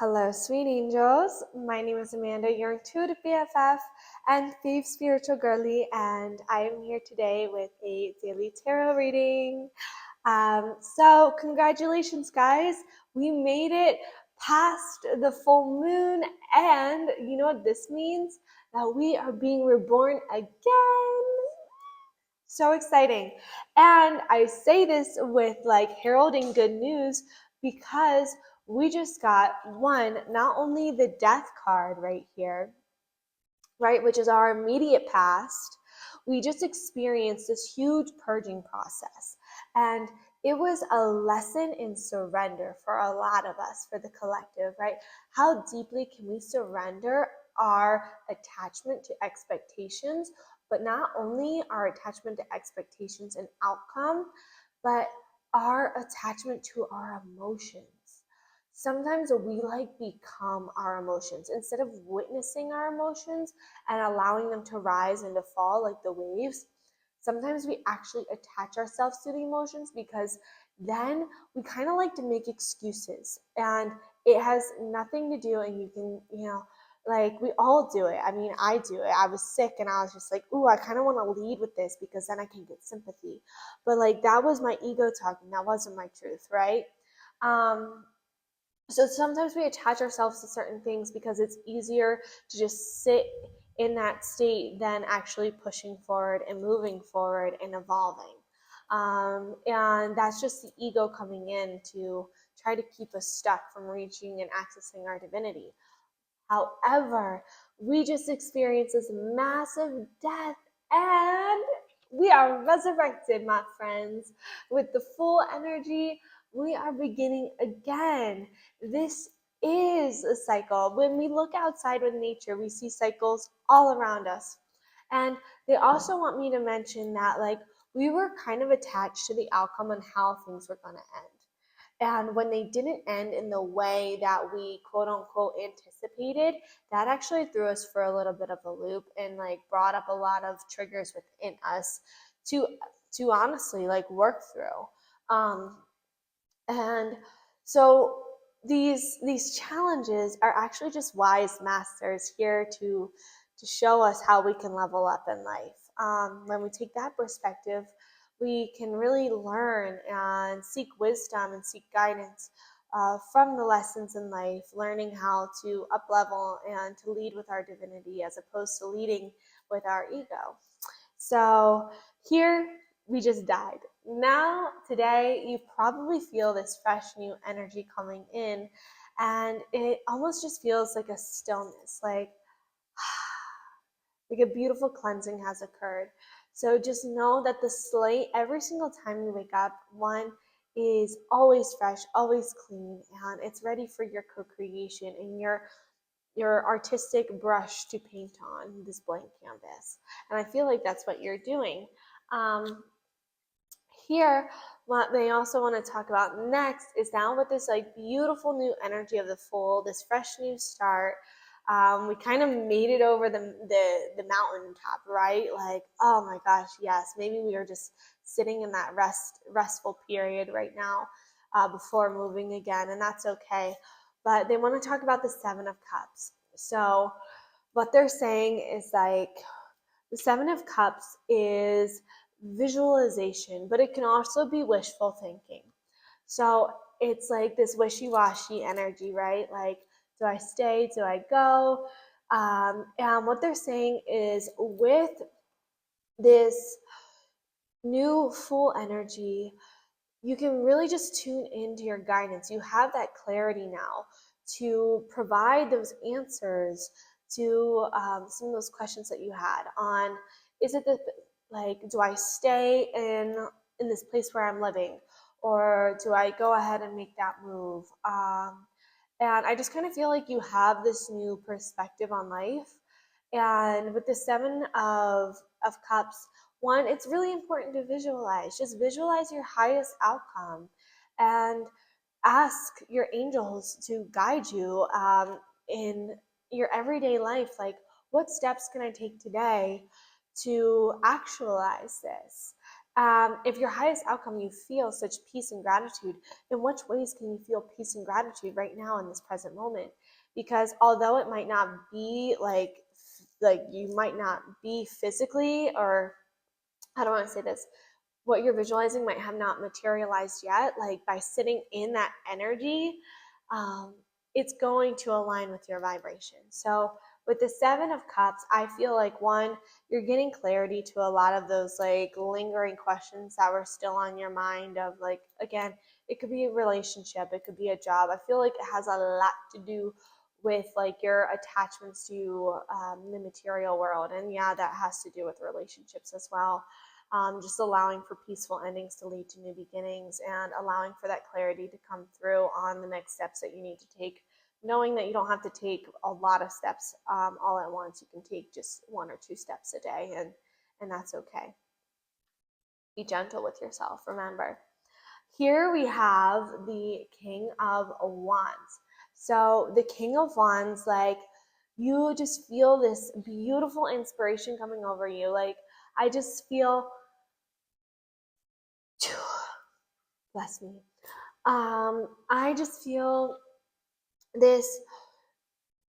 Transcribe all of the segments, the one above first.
Hello, sweet angels. My name is Amanda, your intuitive BFF and Thief Spiritual Girly, and I am here today with a daily tarot reading. So, congratulations, guys. We made it past the full moon, and you know what this means? That we are being reborn again. So exciting. And I say this with like heralding good news because we just got not only the death card right here, right, which is our immediate past. We just experienced this huge purging process. And it was a lesson in surrender for a lot of us, for the collective, right? How deeply can we surrender our attachment to expectations, but not only our attachment to expectations and outcome, but our attachment to our emotions. Sometimes we become our emotions instead of witnessing our emotions and allowing them to rise and to fall like the waves. Sometimes we actually attach ourselves to the emotions because then we kind of like to make excuses, and it has nothing to do. And you can, like we all do it. I mean, I do it. I was sick and I was just like, ooh, I kind of want to lead with this because then I can get sympathy. But like that was my ego talking. That wasn't my truth, right? So sometimes we attach ourselves to certain things because it's easier to just sit in that state than actually pushing forward and moving forward and evolving. And that's just the ego coming in to try to keep us stuck from reaching and accessing our divinity. However, we just experienced this massive death and we are resurrected, my friends, with the full energy. We are beginning again. This is a cycle. When we look outside with nature, we see cycles all around us. And they also want me to mention that, like, we were kind of attached to the outcome and how things were going to end. And when they didn't end in the way that we quote unquote anticipated, that actually threw us for a little bit of a loop and like brought up a lot of triggers within us to honestly like work through. And so these challenges are actually just wise masters here to show us how we can level up in life. When we take that perspective, we can really learn and seek wisdom and seek guidance from the lessons in life, learning how to up level and to lead with our divinity as opposed to leading with our ego. So here we just died. Now, today, you probably feel this fresh new energy coming in, and it almost just feels like a stillness, like a beautiful cleansing has occurred. So just know that the slate, every single time you wake up, one is always fresh, always clean, and it's ready for your co-creation and your artistic brush to paint on this blank canvas. And I feel like that's what you're doing. Um, Here, what they also want to talk about next is now with this like beautiful new energy of the full, this fresh new start. We kind of made it over the mountaintop, right? Like, oh my gosh, yes. Maybe we are just sitting in that restful period right now before moving again, and that's okay. But they want to talk about the Seven of Cups. So, what they're saying is like the Seven of Cups is visualization, but it can also be wishful thinking. So it's like this wishy-washy energy, right? Like, do I stay? Do I go? And what they're saying is with this new full energy, you can really just tune into your guidance. You have that clarity now to provide those answers to some of those questions that you had on, is it the, like, do I stay in this place where I'm living, or do I go ahead and make that move? And I just kind of feel like you have this new perspective on life. And with the Seven of Cups, one, it's really important to visualize. Just visualize your highest outcome and ask your angels to guide you in your everyday life. Like, what steps can I take today to actualize this? If your highest outcome, you feel such peace and gratitude, in which ways can you feel peace and gratitude right now in this present moment? Because although it might not be like you might not be physically, or I don't want to say this, what you're visualizing might have not materialized yet, like by sitting in that energy, um, it's going to align with your vibration. So with the Seven of Cups, I feel like one, you're getting clarity to a lot of those like lingering questions that were still on your mind of like, again, it could be a relationship, it could be a job. I feel like it has a lot to do with like your attachments to the material world. And yeah, that has to do with relationships as well. Just allowing for peaceful endings to lead to new beginnings, and allowing for that clarity to come through on the next steps that you need to take, knowing that you don't have to take a lot of steps all at once. You can take just 1 or 2 steps a day, and that's okay. Be gentle with yourself, remember. Here we have the King of Wands. So the King of Wands, like, you just feel this beautiful inspiration coming over you. Like, I just feel, bless me. I just feel this,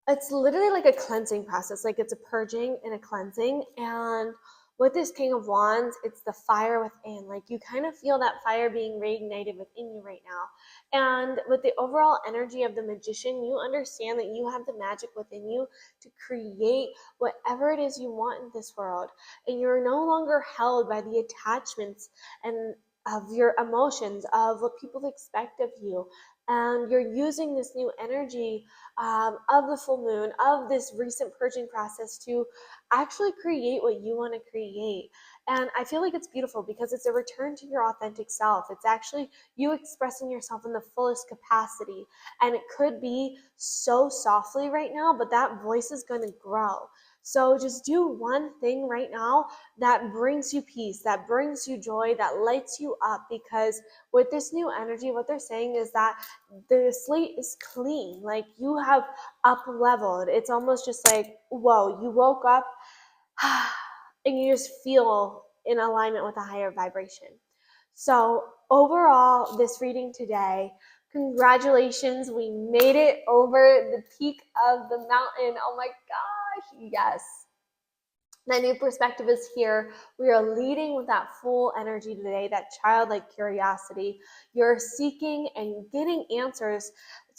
it's literally like a cleansing process, like it's a purging and a cleansing. And with this King of Wands, it's the fire within. Like, you kind of feel that fire being reignited within you right now. And with the overall energy of the Magician, you understand that you have the magic within you to create whatever it is you want in this world. And you're no longer held by the attachments and of your emotions, of what people expect of you. And you're using this new energy of the full moon, of this recent purging process, to actually create what you want to create. And I feel like it's beautiful because it's a return to your authentic self. It's actually you expressing yourself in the fullest capacity. And it could be so softly right now, but that voice is going to grow. So just do one thing right now that brings you peace, that brings you joy, that lights you up. Because with this new energy, what they're saying is that the slate is clean. Like, you have up leveled. It's almost just like, whoa, you woke up and you just feel in alignment with a higher vibration. So overall, this reading today, congratulations, we made it over the peak of the mountain. Oh my gosh, yes. That new perspective is here. We are leading with that full energy today, that childlike curiosity. You're seeking and getting answers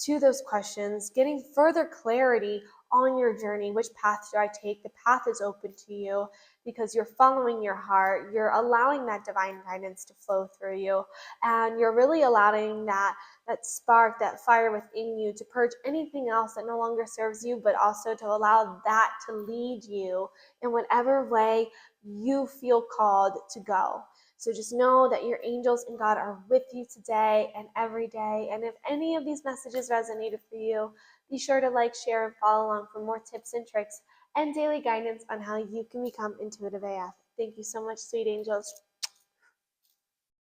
to those questions, getting further clarity on your journey. Which path should I take? The path is open to you because you're following your heart. You're allowing that divine guidance to flow through you. And you're really allowing that spark, that fire within you to purge anything else that no longer serves you, but also to allow that to lead you in whatever way you feel called to go. So just know that your angels and God are with you today and every day. And if any of these messages resonated for you, be sure to like, share, and follow along for more tips and tricks and daily guidance on how you can become intuitive AF. Thank you so much, sweet angels.